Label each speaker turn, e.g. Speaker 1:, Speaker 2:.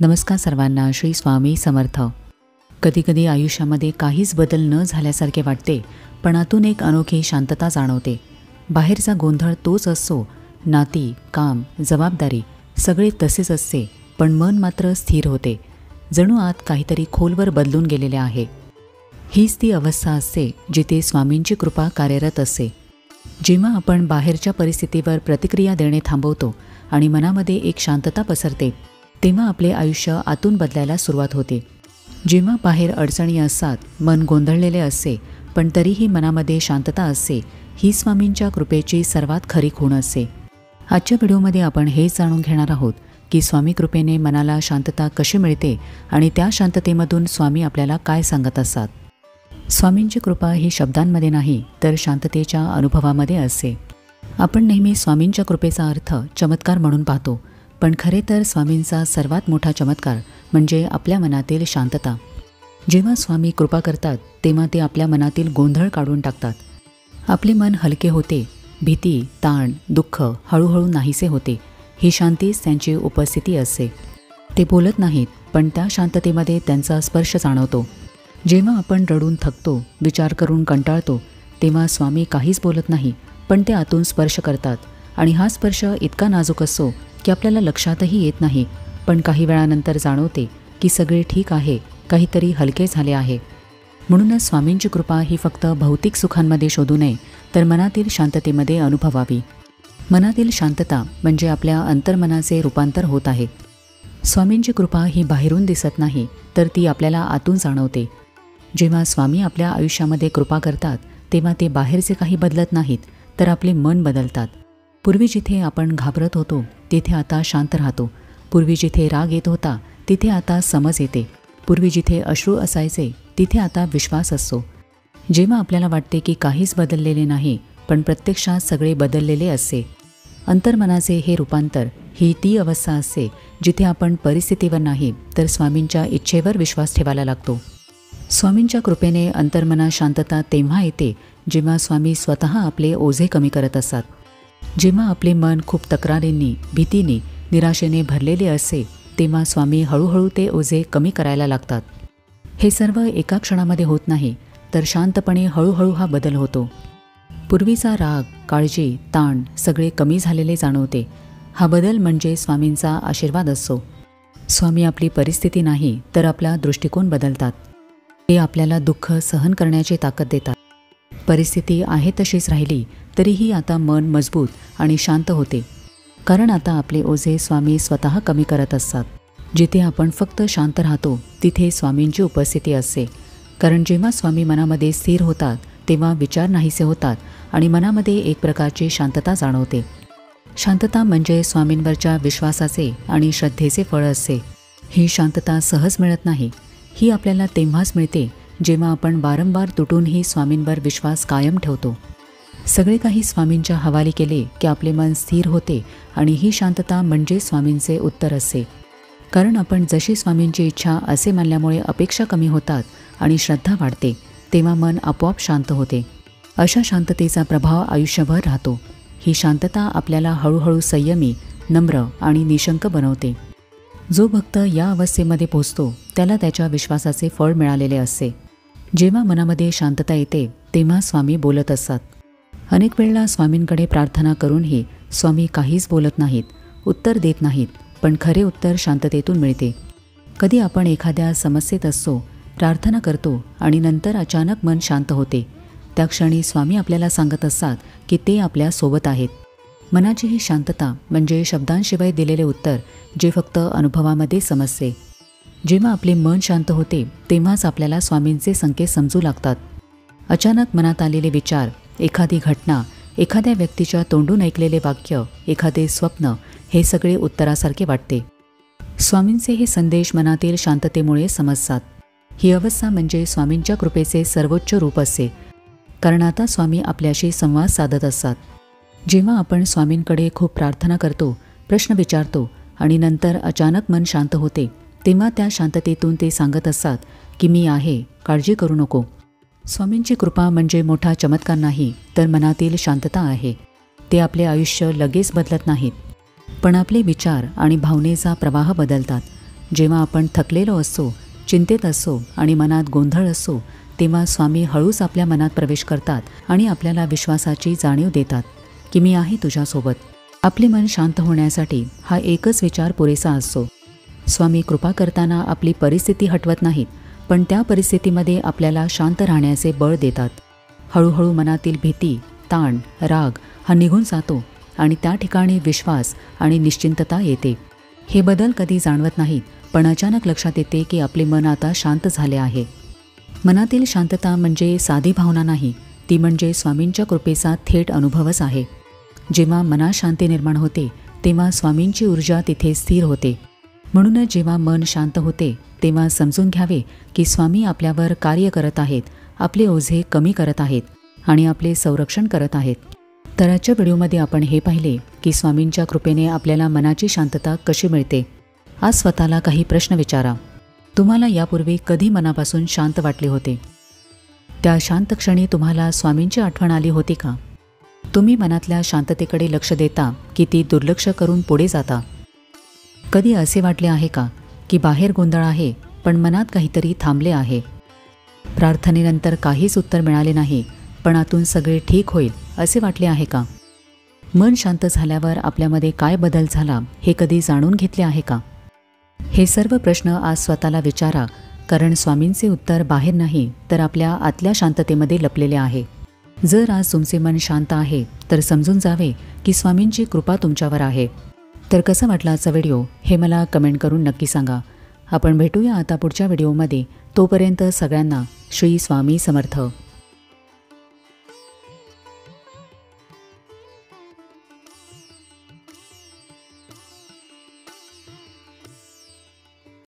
Speaker 1: नमस्कार सर्वांना. श्री स्वामी समर्थ. कधीकधी आयुष्यामध्ये काहीच बदल न झाल्यासारखे वाटते, पण आतून एक अनोखी शांतता जाणवते. बाहेरचा गोंधळ तोच असतो, नाती, काम, जबाबदारी सगळे तसेच असते, पण मन मात्र स्थिर होते. जणू आत काहीतरी खोलवर बदलून गेलेले आहे. हीच ती अवस्था असते जिथे स्वामींची कृपा कार्यरत असते. जेव्हा आपण बाहेरच्या परिस्थितीवर प्रतिक्रिया देणे थांबवतो आणि मनामध्ये एक शांतता पसरते, तेव्हा आपले आयुष्य आतून बदलायला सुरुवात होते. जेव्हा बाहेर अडचणी असतात, मन गोंधळलेले असते, पण तरीही मनामध्ये शांतता असते, ही स्वामींच्या कृपेची सर्वात खरी खूण असते. आजच्या व्हिडिओमध्ये आपण हेच जाणून घेणार आहोत की स्वामी कृपेने मनाला शांतता कशी मिळते आणि त्या शांततेमधून स्वामी आपल्याला काय सांगत असतात. स्वामींची कृपा ही शब्दांमध्ये नाही, तर शांततेच्या अनुभवामध्ये असते. आपण नेहमी स्वामींच्या कृपेचा अर्थ चमत्कार म्हणून पाहतो, पण खरे तर स्वामींचा सर्वात मोठा चमत्कार म्हणजे आपल्या मनातील शांतता. जेव्हा स्वामी कृपा करतात, तेव्हा ते आपल्या मनातील गोंधळ काढून टाकतात. आपले मन हलके होते. भीती, ताण, दुःख हळूहळू नाहीसे होते. ही शांतीच त्यांची उपस्थिती असते. ते बोलत नाहीत, पण त्या शांततेमध्ये त्यांचा स्पर्श जाणवतो. जेव्हा आपण रडून थकतो, विचार करून कंटाळतो, तेव्हा स्वामी काहीच बोलत नाही, पण ते आतून स्पर्श करतात. आणि हा स्पर्श इतका नाजूक असतो की आपल्याला लक्षातही येत नाही, पण काही वेळानंतर जाणवते की सगळे ठीक आहे, काहीतरी हलके झाले आहे. म्हणूनच स्वामींची कृपा ही फक्त भौतिक सुखांमध्ये शोधू नये, तर मनातील शांततेमध्ये अनुभवावी. मनातील शांतता म्हणजे आपल्या अंतर्मनाचे रूपांतर होत आहे. स्वामींची कृपा ही बाहेरून दिसत नाही, तर ती आपल्याला आतून जाणवते. जेव्हा स्वामी आपल्या आयुष्यामध्ये कृपा करतात, तेव्हा ते बाहेरचे काही बदलत नाहीत, तर आपले मन बदलतात. पूर्वी जिथे आपण घाबरत होतो, तिथे आता शांत राहतो. पूर्वी जिथे राग येत होता, तिथे आता समज येते. पूर्वी जिथे अश्रू असायचे, तिथे आता विश्वास असतो. जेव्हा आपल्याला वाटते की काहीच बदललेले नाही, पण प्रत्यक्षात सगळे बदललेले असते. अंतर्मनाचे हे रूपांतर ही ती अवस्था असते जिथे आपण परिस्थितीवर नाही, तर स्वामींच्या इच्छेवर विश्वास ठेवायला लागतो. स्वामींच्या कृपेने अंतर्मनात शांतता तेव्हा येते जेव्हा स्वामी स्वतः आपले ओझे कमी करत असतात. जेव्हा आपले मन खूप तक्रारींनी, भीतीने, निराशेने भरलेले असते, तेव्हा स्वामी हळूहळू ते ओझे कमी करायला लागतात. हे सर्व एका क्षणामध्ये होत नाही, तर शांतपणे हळूहळू हा बदल होतो. पूर्वीचा राग, काळजी, ताण सगळे कमी झालेले जाणवते. हा बदल म्हणजे स्वामींचा आशीर्वाद असतो. स्वामी आपली परिस्थिती नाही, तर आपला दृष्टिकोन बदलतात. ते आपल्याला दुःख सहन करण्याची ताकद देतात. परिस्थिती आहे तशीच राहिली तरीही आता मन मजबूत आणि शांत होते, कारण आता आपले ओझे स्वामी स्वतः कमी करत असतात. जिथे आपण फक्त शांत राहतो, तिथे स्वामींची उपस्थिती असते. कारण जेव्हा स्वामी मनामध्ये स्थिर होतात, तेव्हा विचार नाहीसे होतात आणि मनामध्ये एक प्रकारची शांतता जाणवते. शांतता म्हणजे स्वामींवरच्या विश्वासाचे आणि श्रद्धेचे फळ असते. ही शांतता सहज मिळत नाही. ही आपल्याला तेव्हाच मिळते जेव्हा आपण वारंवार तुटूनही स्वामींवर विश्वास कायम ठेवतो. सगळे काही स्वामींच्या हवाली केले की आपले मन स्थिर होते, आणि ही शांतता म्हणजे स्वामींचे उत्तर असते. कारण आपण जशी स्वामींची इच्छा असे मानल्यामुळे अपेक्षा कमी होतात आणि श्रद्धा वाढते, तेव्हा मन आपोआप शांत होते. अशा शांततेचा प्रभाव आयुष्यभर राहतो. ही शांतता आपल्याला हळूहळू संयमी, नम्र आणि निशंक बनवते. जो भक्त या अवस्थेमध्ये पोहोचतो, त्याला त्याच्या विश्वासाचे फळ मिळालेले असते. जेव्हा मनामध्ये शांतता येते, तेव्हा स्वामी बोलत असतात. अनेक वेळेला स्वामींकडे प्रार्थना करूनही स्वामी काहीच बोलत नाहीत, उत्तर देत नाहीत, पण खरे उत्तर शांततेतून मिळते. कधी आपण एखाद्या समस्येत असतो, प्रार्थना करतो आणि नंतर अचानक मन शांत होते. त्या क्षणी स्वामी आपल्याला सांगत असतात की ते आपल्या सोबत आहेत. मनाची ही शांतता म्हणजे शब्दांशिवाय दिलेले उत्तर, जे फक्त अनुभवामध्ये समजते. जेव्हा आपले मन शांत होते, तेव्हाच आपल्याला स्वामींचे संकेत समजू लागतात. अचानक मनात आलेले विचार, एखादी घटना, एखाद्या व्यक्तीच्या तोंडून ऐकलेले वाक्य, एखादे स्वप्न, हे सगळे उत्तरासारखे वाटते. स्वामींचे हे संदेश मनातील शांततेमुळे समजतात. ही अवस्था म्हणजे स्वामींच्या कृपेचे सर्वोच्च रूप असते, कारण आता स्वामी आपल्याशी संवाद साधत असतात. जेव्हा आपण स्वामींकडे खूप प्रार्थना करतो, प्रश्न विचारतो आणि नंतर अचानक मन शांत होते, तेव्हा त्या शांततेतून ते सांगत असतात की मी आहे, काळजी करू नको. स्वामींची कृपा म्हणजे मोठा चमत्कार नाही, तर मनातील शांतता आहे. ते आपले आयुष्य लगेच बदलत नाहीत, पण आपले विचार आणि भावनेचा प्रवाह बदलतात. जेव्हा आपण थकलेलो असतो, चिंतेत असतो आणि मनात गोंधळ असतो, तेव्हा स्वामी हळूच आपल्या मनात प्रवेश करतात आणि आपल्याला विश्वासाची जाणीव देतात की मी आहे तुझ्यासोबत. आपले मन शांत होण्यासाठी हा एकच विचार पुरेसा असतो. स्वामी कृपा करताना आपली परिस्थिती हटवत नाहीत, पण त्या परिस्थितीमध्ये आपल्याला शांत राहण्याचे बळ देतात. हळूहळू मनातील भीती, ताण, राग हा निघून जातो आणि त्या ठिकाणी विश्वास आणि निश्चिंतता येते. हे बदल कधी जाणवत नाहीत, पण अचानक लक्षात येते की आपले मन आता शांत झाले आहे. मनातील शांतता म्हणजे साधी भावना नाही, ती म्हणजे स्वामींच्या कृपेचा थेट अनुभवच आहे. जेव्हा मनात शांती निर्माण होते तेव्हा स्वामींची ऊर्जा तिथे स्थिर होते. म्हणूनच जेव्हा मन शांत होते तेव्हा समजून घ्यावे की स्वामी आपल्यावर कार्य करत आहेत, आपले ओझे कमी करत आहेत आणि आपले संरक्षण करत आहेत. तर आजच्या व्हिडिओमध्ये आपण हे पाहिले की स्वामींच्या कृपेने आपल्याला मनाची शांतता कशी मिळते. आज स्वतःला काही प्रश्न विचारा. तुम्हाला यापूर्वी कधी मनापासून शांत वाटले होते? त्या शांत क्षणी तुम्हाला स्वामींची आठवण आली होती का? तुम्ही मनातल्या शांततेकडे लक्ष देता की ती दुर्लक्ष करून पुढे जाता? कधी असे वाटले आहे का की बाहेर गोंधळ आहे पण मनात काहीतरी थांबले आहे? प्रार्थनेनंतर काहीच उत्तर मिळाले नाही, पण आतून सगळे ठीक होईल असे वाटले आहे का? मन शांत झाल्यावर आपल्यामध्ये काय बदल झाला हे कधी जाणून घेतले आहे का? हे सर्व प्रश्न आज स्वतःला विचारा, कारण स्वामींचे उत्तर बाहेर नाही तर आपल्या आतल्या शांततेमध्ये लपलेले आहे. जर आज तुमचे मन शांत आहे तर समजून जावे की स्वामींची कृपा तुमच्यावर आहे. तर कसा वाटला आजचा व्हिडिओ हे मला कमेंट करून नक्की सांगा. आपण भेटूया आता पुढच्या व्हिडिओमध्ये. तोपर्यंत सगळ्यांना श्री स्वामी समर्थ.